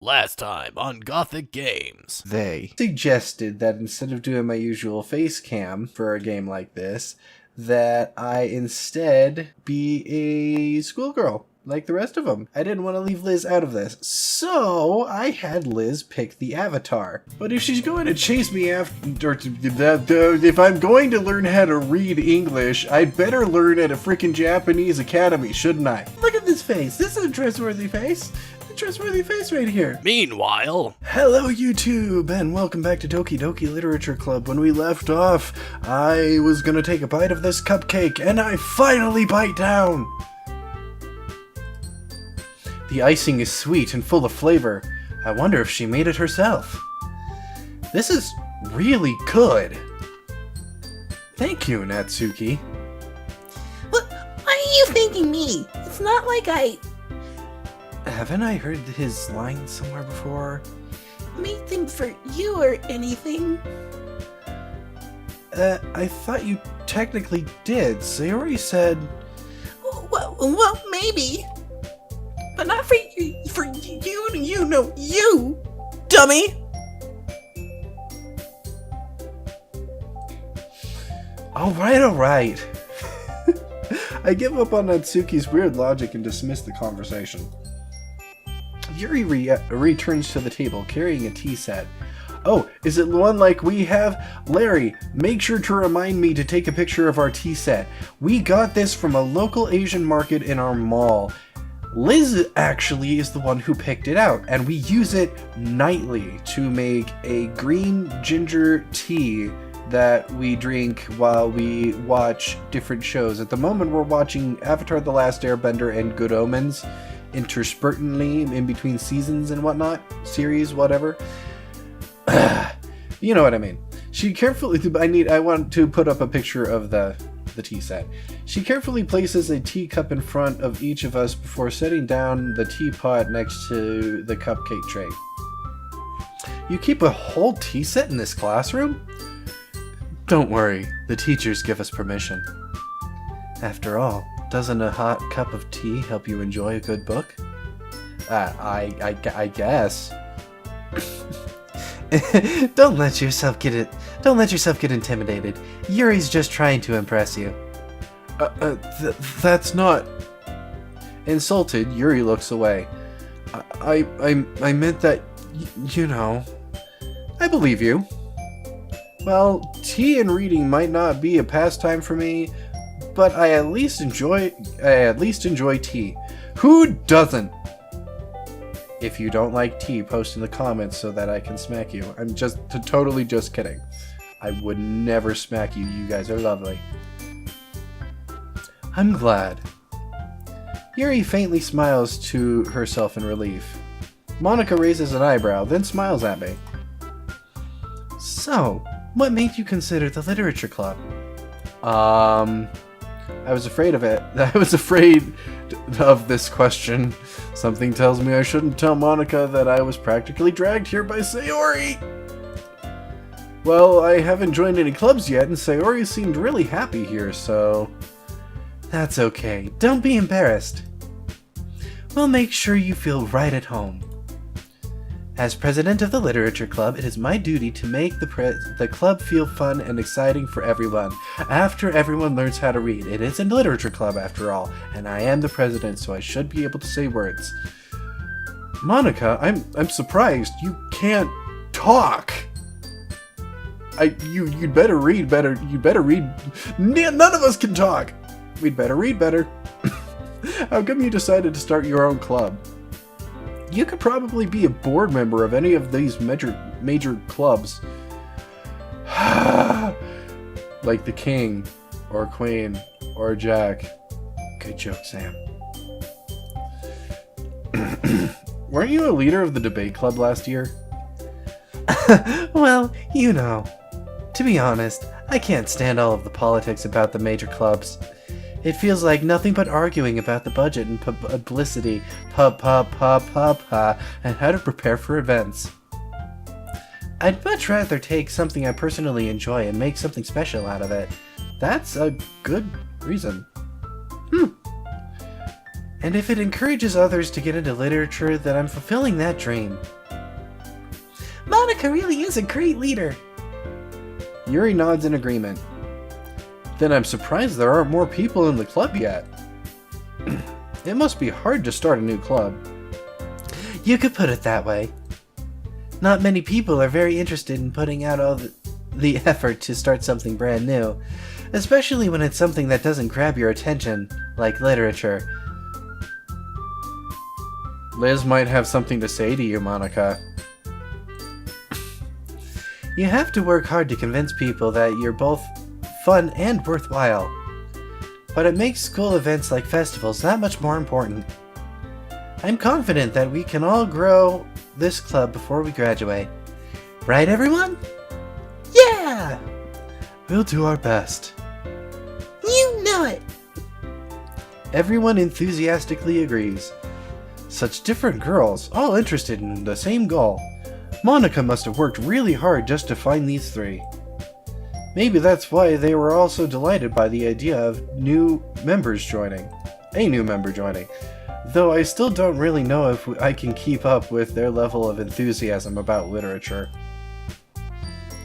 Last time on Gothic Games. They suggested that instead of doing my usual face cam for a game like this, that I instead be a schoolgirl, like the rest of them. I didn't want to leave Liz out of this, so I had Liz pick the avatar. But if she's going to chase me after, if I'm going to learn how to read English, I'd better learn at a freaking Japanese academy, shouldn't I? Look at this face. This is a trustworthy face. Trustworthy face right here. Meanwhile, hello YouTube, and welcome back to Doki Doki Literature Club. When we left off, I was gonna take a bite of this cupcake, and I finally bite down! The icing is sweet and full of flavor. I wonder if she made it herself. This is really good. Thank you, Natsuki. What? Why are you thanking me? It's not like I Haven't I heard his line somewhere before? made them for you or anything. I thought you technically did. Sayori said... Well, maybe. But not for you, you, dummy! Alright. I give up on Natsuki's weird logic and dismiss the conversation. Yuri returns to the table, carrying a tea set. Oh, is it the one like we have? Larry, make sure to remind me to take a picture of our tea set. We got this from a local Asian market in our mall. Liz actually is the one who picked it out, and we use it nightly to make a green ginger tea that we drink while we watch different shows. At the moment, we're watching Avatar: The Last Airbender and Good Omens, interspertently in between seasons and whatnot, series, whatever. You know what I mean. She carefully, I want to put up a picture of the tea set. She carefully places a teacup in front of each of us before setting down the teapot next to the cupcake tray. You keep a whole tea set in this classroom? Don't worry, the teachers give us permission. After all, doesn't a hot cup of tea help you enjoy a good book? I guess. Don't let yourself get intimidated. Yuri's just trying to impress you. That's not... Insulted, Yuri looks away. I meant that, you know... I believe you. Well, tea and reading might not be a pastime for me, but I at least enjoy tea. Who doesn't? If you don't like tea, post in the comments so that I can smack you. I'm totally just kidding. I would never smack you. You guys are lovely. I'm glad. Yuri faintly smiles to herself in relief. Monica raises an eyebrow, then smiles at me. So, what made you consider the literature club? I was afraid of it. I was afraid of this question. Something tells me I shouldn't tell Monica that I was practically dragged here by Sayori. Well, I haven't joined any clubs yet, and Sayori seemed really happy here, so... That's okay. Don't be embarrassed. We'll make sure you feel right at home. As president of the Literature Club, it is my duty to make the club feel fun and exciting for everyone. After everyone learns how to read, it is a literature club after all, and I am the president, so I should be able to say words. Monica, I'm surprised you can't talk. You'd better read better. You'd better read. None of us can talk. We'd better read better. How come you decided to start your own club? You could probably be a board member of any of these major clubs. Like the King, or Queen, or Jack. Good joke, Sam. Weren't you a leader of the debate club last year? Well, you know. To be honest, I can't stand all of the politics about the major clubs. It feels like nothing but arguing about the budget and publicity, and how to prepare for events. I'd much rather take something I personally enjoy and make something special out of it. That's a good reason. And if it encourages others to get into literature, then I'm fulfilling that dream. Monica really is a great leader. Yuri nods in agreement. Then I'm surprised there aren't more people in the club yet. It must be hard to start a new club. You could put it that way. Not many people are very interested in putting out all the effort to start something brand new, especially when it's something that doesn't grab your attention, like literature. Liz might have something to say to you, Monica. You have to work hard to convince people that you're both fun and worthwhile. But it makes school events like festivals that much more important. I'm confident that we can all grow this club before we graduate. Right, everyone? Yeah! We'll do our best. You know it! Everyone enthusiastically agrees. Such different girls, all interested in the same goal. Monica must have worked really hard just to find these three. Maybe that's why they were all so delighted by the idea of a new member joining. Though I still don't really know if I can keep up with their level of enthusiasm about literature.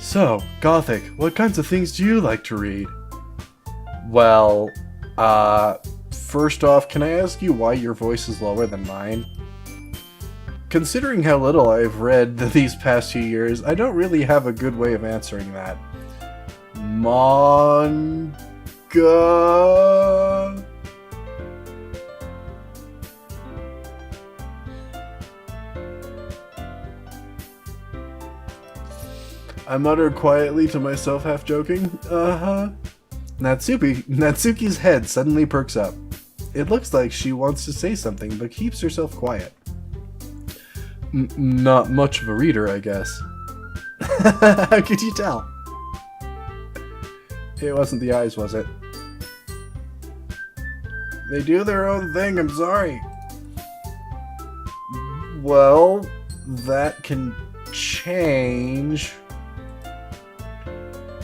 So, Gothyk, what kinds of things do you like to read? Well, first off, can I ask you why your voice is lower than mine? Considering how little I've read these past few years, I don't really have a good way of answering that. Manga... I muttered quietly to myself, half joking. Natsuki's head suddenly perks up. It looks like she wants to say something, but keeps herself quiet. Not much of a reader, I guess. How could you tell? It wasn't the eyes, was it? They do their own thing, I'm sorry. Well, that can change.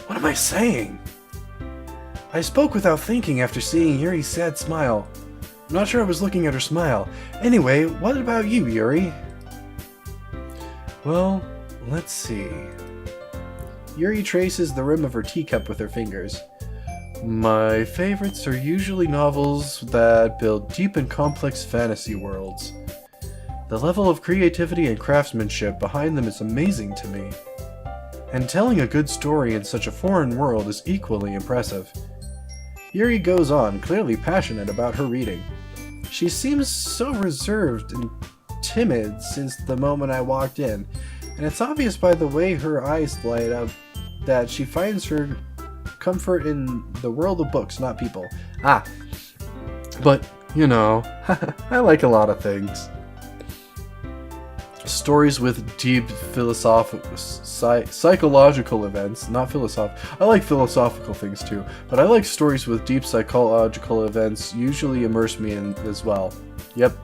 What am I saying? I spoke without thinking after seeing Yuri's sad smile. I'm not sure I was looking at her smile. Anyway, what about you, Yuri? Well, let's see. Yuri traces the rim of her teacup with her fingers. My favorites are usually novels that build deep and complex fantasy worlds. The level of creativity and craftsmanship behind them is amazing to me. And telling a good story in such a foreign world is equally impressive. Yuri goes on, clearly passionate about her reading. She seems so reserved and timid since the moment I walked in, and it's obvious by the way her eyes light up that she finds her comfort in the world of books, not people. But, you know, I like a lot of things. Stories with deep psychological events, not philosophical. I like philosophical things too, but I like stories with deep psychological events usually immerse me in as well. Yep.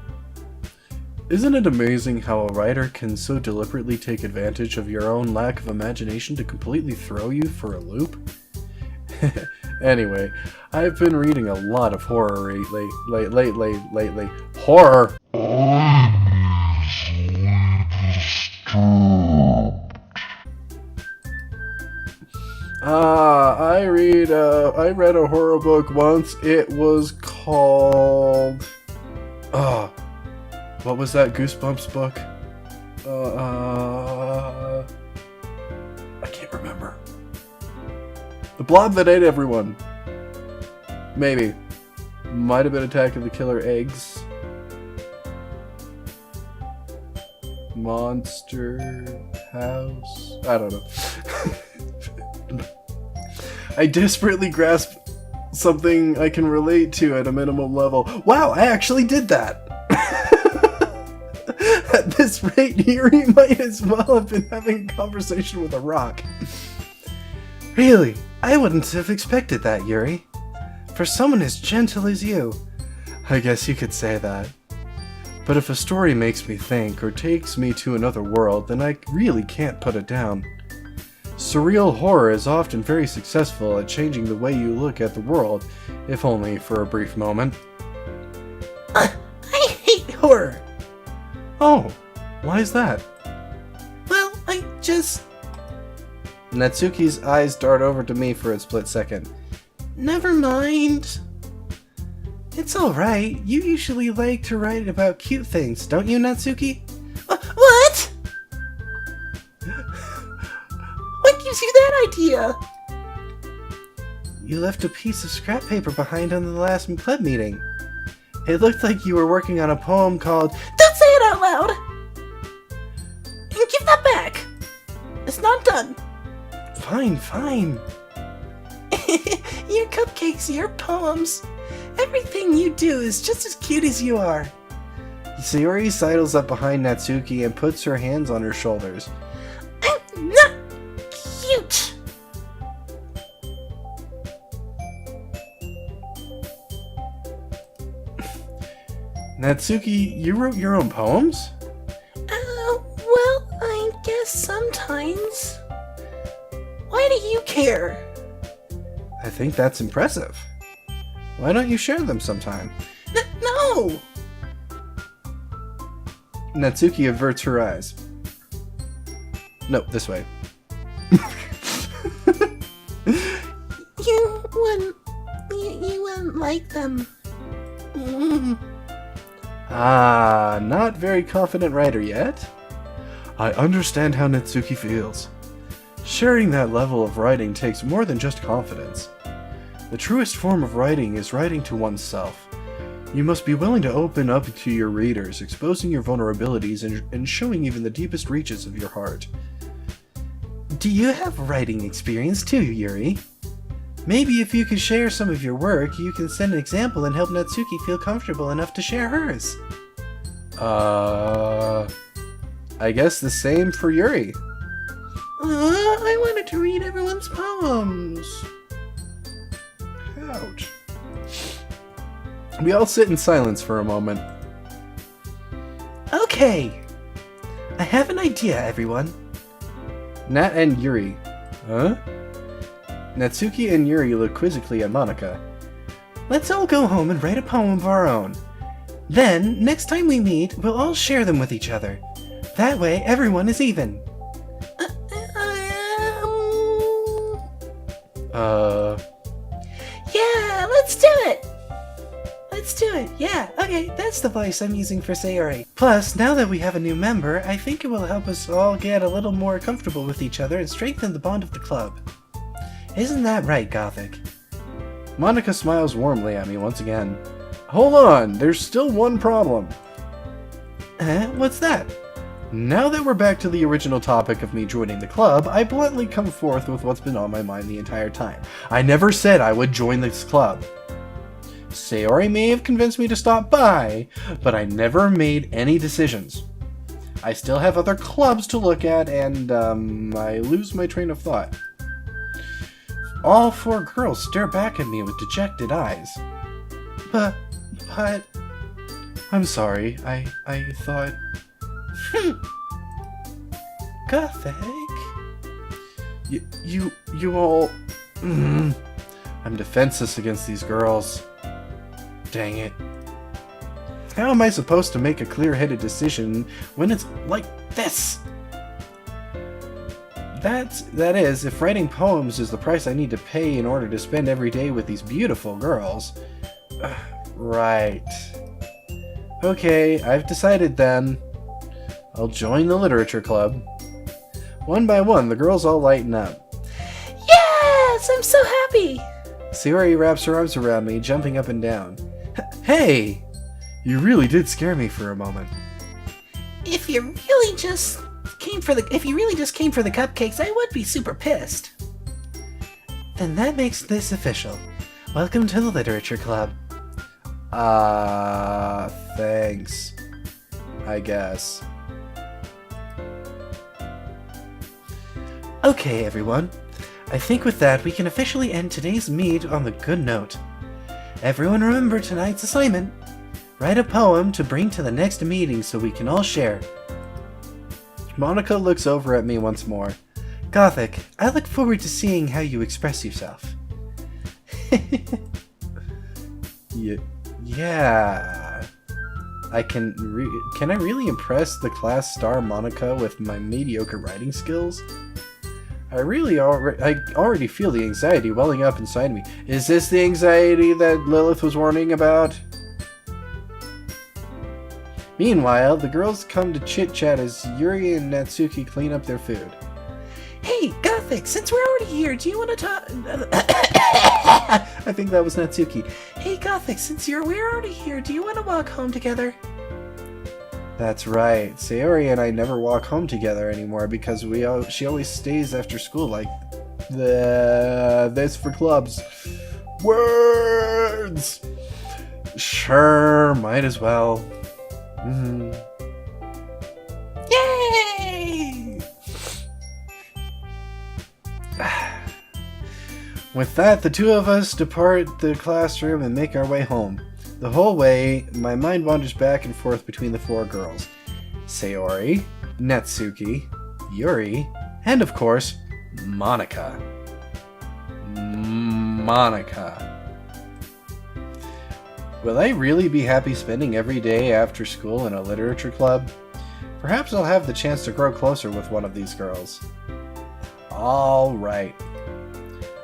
Isn't it amazing how a writer can so deliberately take advantage of your own lack of imagination to completely throw you for a loop? Anyway, I've been reading a lot of horror lately. Horror! I read a horror book once. It was called... what was that Goosebumps book? I can't remember. The Blob That Ate Everyone. Maybe. Might have been Attack of the Killer Eggs. Monster House? I don't know. I desperately grasp something I can relate to at a minimum level. Wow, I actually did that! At this rate, Yuri might as well have been having a conversation with a rock. Really? I wouldn't have expected that, Yuri. For someone as gentle as you. I guess you could say that. But if a story makes me think or takes me to another world, then I really can't put it down. Surreal horror is often very successful at changing the way you look at the world, if only for a brief moment. I hate horror! Oh, why is that? Well, I just... Natsuki's eyes dart over to me for a split second. Never mind. It's alright. You usually like to write about cute things, don't you, Natsuki? What? What gives you that idea? You left a piece of scrap paper behind on the last club meeting. It looked like you were working on a poem called... Don't say it out loud! And give that back! It's not done. Fine, fine. Your cupcakes, your poems, everything you do is just as cute as you are. Sayori sidles up behind Natsuki and puts her hands on her shoulders. I'm not cute! Natsuki, you wrote your own poems? Well, I guess sometimes. Why do you care? I think that's impressive. Why don't you share them sometime? No! Natsuki averts her eyes. No, this way. You wouldn't like them. Ah, not very confident writer yet? I understand how Natsuki feels. Sharing that level of writing takes more than just confidence. The truest form of writing is writing to oneself. You must be willing to open up to your readers, exposing your vulnerabilities and showing even the deepest reaches of your heart. Do you have writing experience too, Yuri? Maybe if you could share some of your work, you can set an example and help Natsuki feel comfortable enough to share hers. I guess the same for Yuri. I wanted to read everyone's poems. Ouch. We all sit in silence for a moment. Okay. I have an idea, everyone. Nat and Yuri. Huh? Natsuki and Yuri look quizzically at Monika. Let's all go home and write a poem of our own. Then, next time we meet, we'll all share them with each other. That way, everyone is even. Yeah, let's do it! Let's do it, yeah, okay, that's the voice I'm using for Sayori. Plus, now that we have a new member, I think it will help us all get a little more comfortable with each other and strengthen the bond of the club. Isn't that right, Gothyk? Monika smiles warmly at me once again. Hold on, there's still one problem. What's that? Now that we're back to the original topic of me joining the club, I bluntly come forth with what's been on my mind the entire time. I never said I would join this club. Sayori may have convinced me to stop by, but I never made any decisions. I still have other clubs to look at, and, I lose my train of thought. All four girls stare back at me with dejected eyes. But... I'm sorry, I thought... Gothyk? You all... I'm defenseless against these girls. Dang it. How am I supposed to make a clear-headed decision when it's like this? That is, if writing poems is the price I need to pay in order to spend every day with these beautiful girls. Right. Okay, I've decided then. I'll join the literature club. One by one, the girls all lighten up. Yes! I'm so happy! Sayori wraps her arms around me, jumping up and down. Hey! You really did scare me for a moment. If you really just came for the cupcakes, I would be super pissed. Then that makes this official. Welcome to the literature club. Thanks. I guess. Okay, everyone. I think with that, we can officially end today's meet on the good note. Everyone remember tonight's assignment. Write a poem to bring to the next meeting so we can all share. Monika looks over at me once more. Gothyk, I look forward to seeing how you express yourself. Yeah. can I really impress the class star Monica with my mediocre writing skills? I already feel the anxiety welling up inside me. Is this the anxiety that Lilith was warning about? Meanwhile, the girls come to chit-chat as Yuri and Natsuki clean up their food. Hey, Gothyk, since we're already here, do you want to talk? I think that was Natsuki. Hey, Gothyk, since we're already here, do you want to walk home together? That's right. Sayori and I never walk home together anymore because she always stays after school like this for clubs. Words! Sure, might as well. Yay! With that, the two of us depart the classroom and make our way home. The whole way, my mind wanders back and forth between the four girls. Sayori, Natsuki, Yuri, and of course, Monica. Will I really be happy spending every day after school in a literature club? Perhaps I'll have the chance to grow closer with one of these girls. Alright.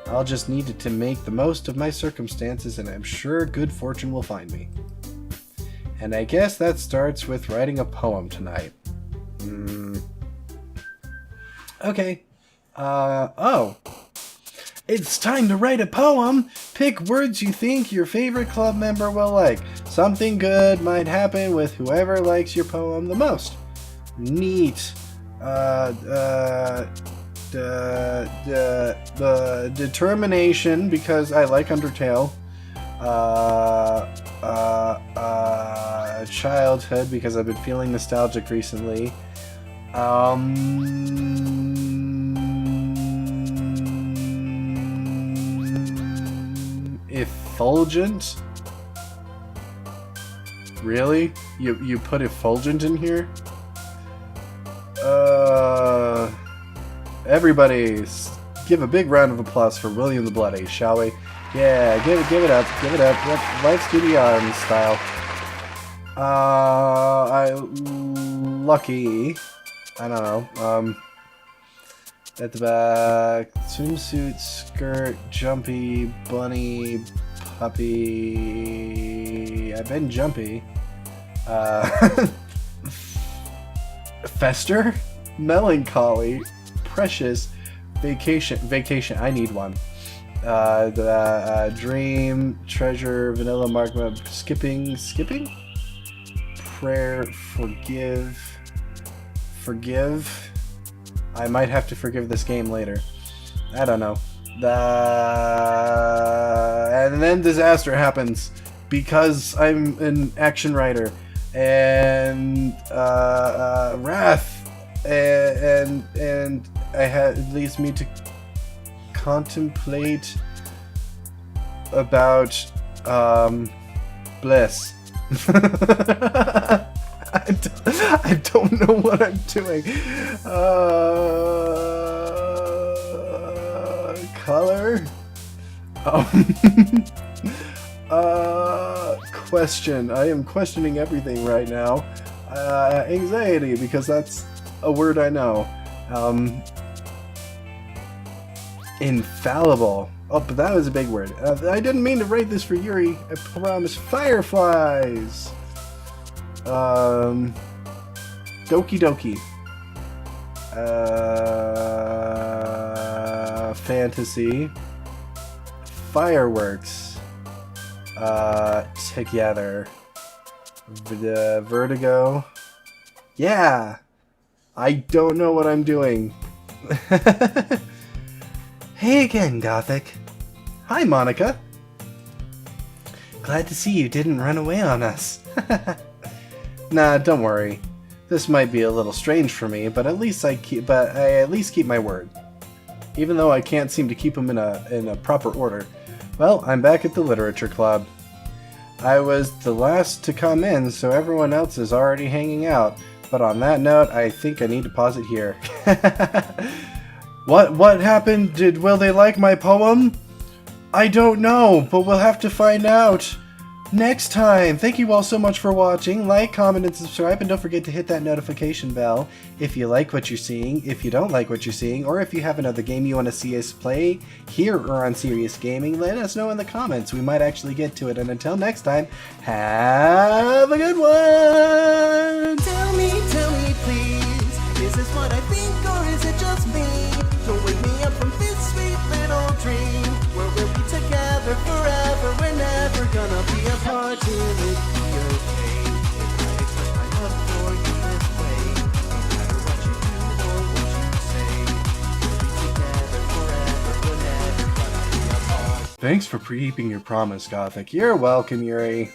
I'll just need to make the most of my circumstances, and I'm sure good fortune will find me. And I guess that starts with writing a poem tonight. Okay. Oh. It's time to write a poem! Pick words you think your favorite club member will like. Something good might happen with whoever likes your poem the most. Neat. Determination, because I like Undertale. Childhood, because I've been feeling nostalgic recently. Effulgent? Really? You put effulgent in here? Everybody, give a big round of applause for William the Bloody, shall we? Yeah, give it up. Let's do the arms style. Lucky. I don't know. At the back, swimsuit, skirt, jumpy, bunny, puppy. I've been jumpy. Fester, melancholy, precious, vacation. I need one. The dream, treasure, vanilla, magma, skipping, prayer, forgive. I might have to forgive this game later. I don't know. And then disaster happens because I'm an action writer, and wrath, and it leads me to contemplate about bliss. I don't know what I'm doing. Color? Question. I am questioning everything right now. Anxiety, because that's a word I know. Infallible. Oh, but that was a big word. I didn't mean to write this for Yuri. I promise. Fireflies. Doki Doki. Fantasy. Fireworks. Together. Vertigo. Yeah. I don't know what I'm doing. Hey again, Gothyk. Hi, Monica. Glad to see you didn't run away on us. Nah, don't worry. This might be a little strange for me, but I at least keep my word. Even though I can't seem to keep them in a proper order. Well, I'm back at the literature club. I was the last to come in, so everyone else is already hanging out. But on that note, I think I need to pause it here. What happened? Will they like my poem? I don't know, but we'll have to find out. next time. Thank you all so much for watching. Like, comment, and subscribe, and don't forget to hit that notification bell if you like what you're seeing, if you don't like what you're seeing, or if you have another game you want to see us play here or on Serious Gaming, let us know in the comments. We might actually get to it. And until next time, have a good one! Tell me please, is this what I think or is it just me? Don't wake me up from this sweet little dream, where we'll be together forever, we're never gonna be apart. Will it be okay if I express my love for you this way? No matter what you do or what you say, we'll be together forever, we're never gonna be apart. Thanks for keeping your promise, Gothyk. You're welcome, Yuri.